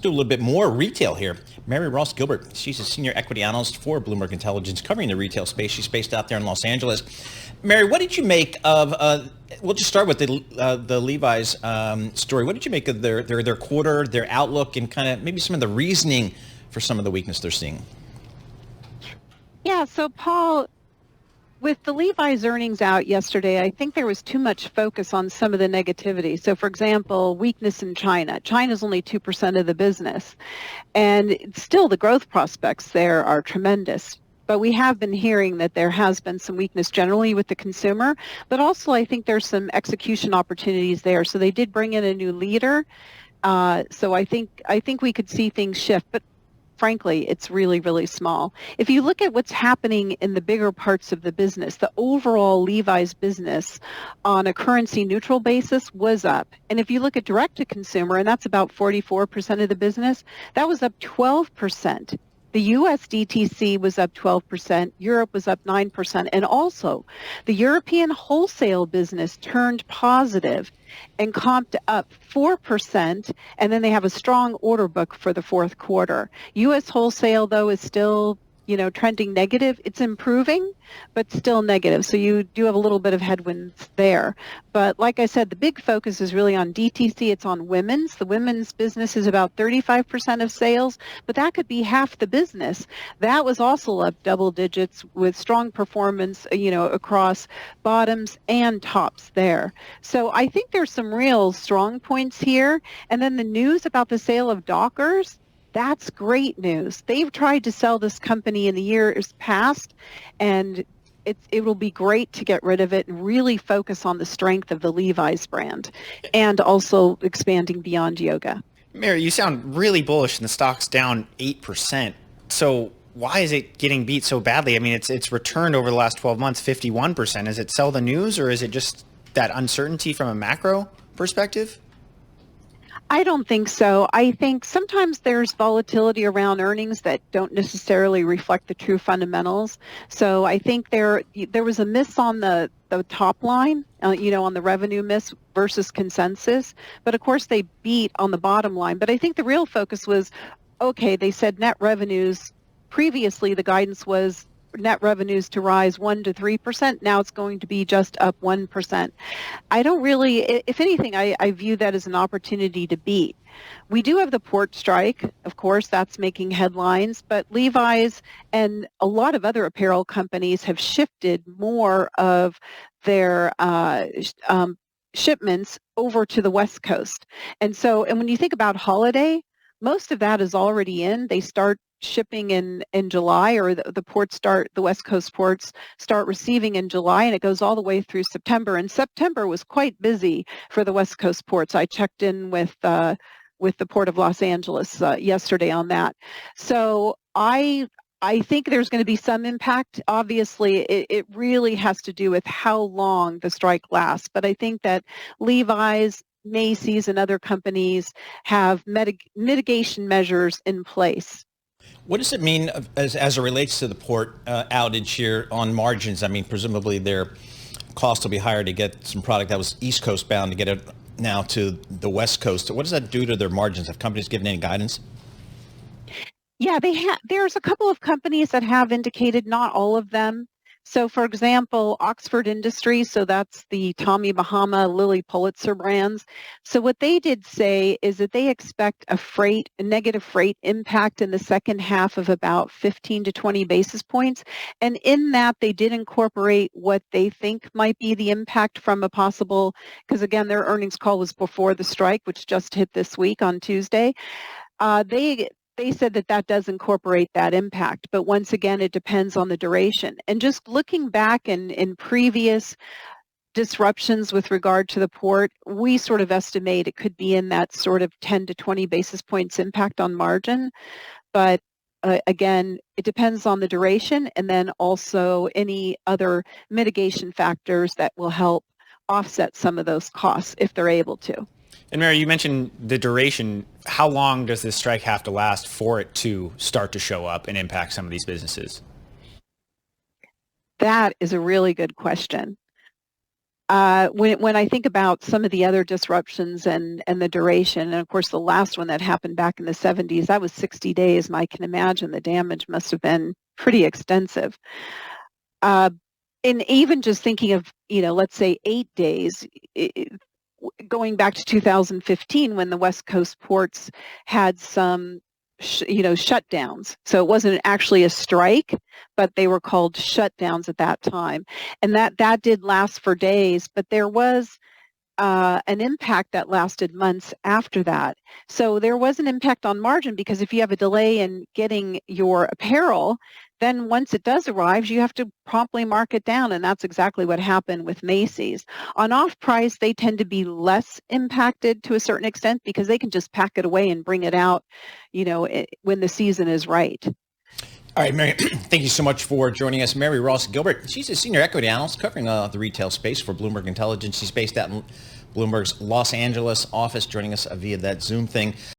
do a little bit more retail here. Mary Ross Gilbert, she's a senior equity analyst for Bloomberg Intelligence covering the retail space. She's based out there in Los Angeles. Mary, what did you make of, we'll just start with the Levi's story. What did you make of their quarter, their outlook, and kind of maybe some of the reasoning for some of the weakness they're seeing? Yeah, so Paul, with the Levi's earnings out yesterday, I think there was too much focus on some of the negativity. So, for example, weakness in China. China's only 2% of the business. And still the growth prospects there are tremendous. But we have been hearing that there has been some weakness generally with the consumer. But also I think there's some execution opportunities there. So they did bring in a new leader. So I think we could see things shift. But frankly, it's really, really small. If you look at what's happening in the bigger parts of the business, the overall Levi's business on a currency neutral basis was up. And if you look at direct to consumer, and that's about 44% of the business, that was up 12%. The US DTC was up 12%, Europe was up 9%, and also the European wholesale business turned positive and comped up 4%, and then they have a strong order book for the fourth quarter. US wholesale, though, is still trending negative. It's improving, but still negative. So you do have a little bit of headwinds there. But like I said, the big focus is really on DTC. It's on women's. The women's business is about 35% of sales, but that could be half the business. That was also up double digits with strong performance, across bottoms and tops there. So I think there's some real strong points here. And then the news about the sale of Dockers, that's great news. They've tried to sell this company in the years past, and it will be great to get rid of it and really focus on the strength of the Levi's brand and also expanding beyond yoga. Mary, you sound really bullish and the stock's down 8%. So why is it getting beat so badly? I mean, it's returned over the last 12 months 51%. Is it sell the news, or is it just that uncertainty from a macro perspective? I don't think so. I think sometimes there's volatility around earnings that don't necessarily reflect the true fundamentals. So I think there was a miss on the top line, on the revenue miss versus consensus. But of course they beat on the bottom line. But I think the real focus was, okay, they said net revenues. Previously the guidance was net revenues to rise 1% to 3%. Now it's going to be just up 1%. I don't really, if anything, I view that as an opportunity to beat. We do have the port strike. Of course, that's making headlines, but Levi's and a lot of other apparel companies have shifted more of their shipments over to the West Coast. And when you think about holiday, most of that is already in. They start shipping in July, or the West Coast ports start receiving in July, and it goes all the way through September. And September was quite busy for the West Coast ports. I checked in with the Port of Los Angeles yesterday on that. So I think there's going to be some impact. Obviously, it really has to do with how long the strike lasts. But I think that Levi's, Macy's, and other companies have mitigation measures in place. What does it mean as it relates to the port outage here on margins? I mean, presumably their cost will be higher to get some product that was East Coast bound to get it now to the West Coast. What does that do to their margins? Have companies given any guidance? Yeah, there's a couple of companies that have indicated, not all of them. So, for example, Oxford Industries, so that's the Tommy Bahama, Lilly Pulitzer brands. So what they did say is that they expect a negative freight impact in the second half of about 15 to 20 basis points. And in that, they did incorporate what they think might be the impact from a possible, because again, their earnings call was before the strike, which just hit this week on Tuesday. They said that does incorporate that impact, but once again, it depends on the duration. And just looking back in previous disruptions with regard to the port, we sort of estimate it could be in that sort of 10 to 20 basis points impact on margin. But again, it depends on the duration, and then also any other mitigation factors that will help offset some of those costs if they're able to. And Mary, you mentioned the duration. How long does this strike have to last for it to start to show up and impact some of these businesses? That is a really good question. When I think about some of the other disruptions and the duration, and of course the last one that happened back in the 70s, that was 60 days, and I can imagine the damage must have been pretty extensive. And even just thinking of, let's say 8 days, going back to 2015 when the West Coast ports had some shutdowns. So it wasn't actually a strike, but they were called shutdowns at that time. And that did last for days, but there was an impact that lasted months after that. So there was an impact on margin because if you have a delay in getting your apparel, then once it does arrive, you have to promptly mark it down, and that's exactly what happened with Macy's. On off-price, they tend to be less impacted to a certain extent because they can just pack it away and bring it out, when the season is right. All right, Mary, thank you so much for joining us. Mary Ross Gilbert, she's a senior equity analyst covering the retail space for Bloomberg Intelligence. She's based out in Bloomberg's Los Angeles office, joining us via that Zoom thing.